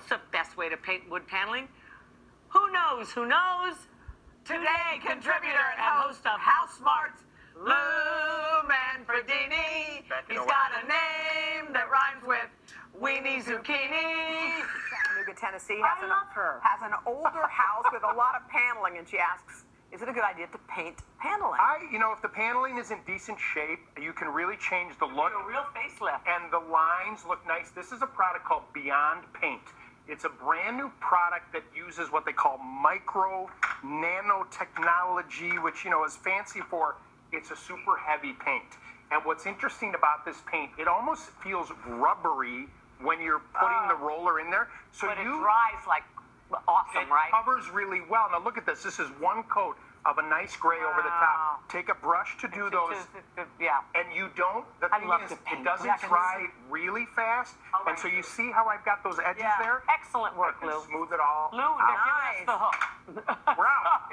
What's the best way to paint wood paneling? Who knows? Who knows? Today, contributor and host of House Smarts, Lou Manfredini. He's got a name that rhymes with Weenie Zucchini. Chattanooga, Tennessee has an older house with a lot of paneling, and she asks, is it a good idea to paint paneling? If the paneling is in decent shape, you can really change the look. A real facelift. And the lines look nice. This is a product called Beyond Paint. It's a brand new product that uses what they call micro nanotechnology, which, is fancy for it's a super heavy paint. And what's interesting about this paint, it almost feels rubbery when you're putting the roller in there. So but it dries like awesome, right? It covers really well. Now look at this. This is one coat of a nice gray over the top. Take a brush to do those. Yeah. And you don't, the thing is, it doesn't dry really fast. And so you see how I've got those edges there? Excellent work, Lou. Smooth it all. Lou, they're giving us the hook. We're out.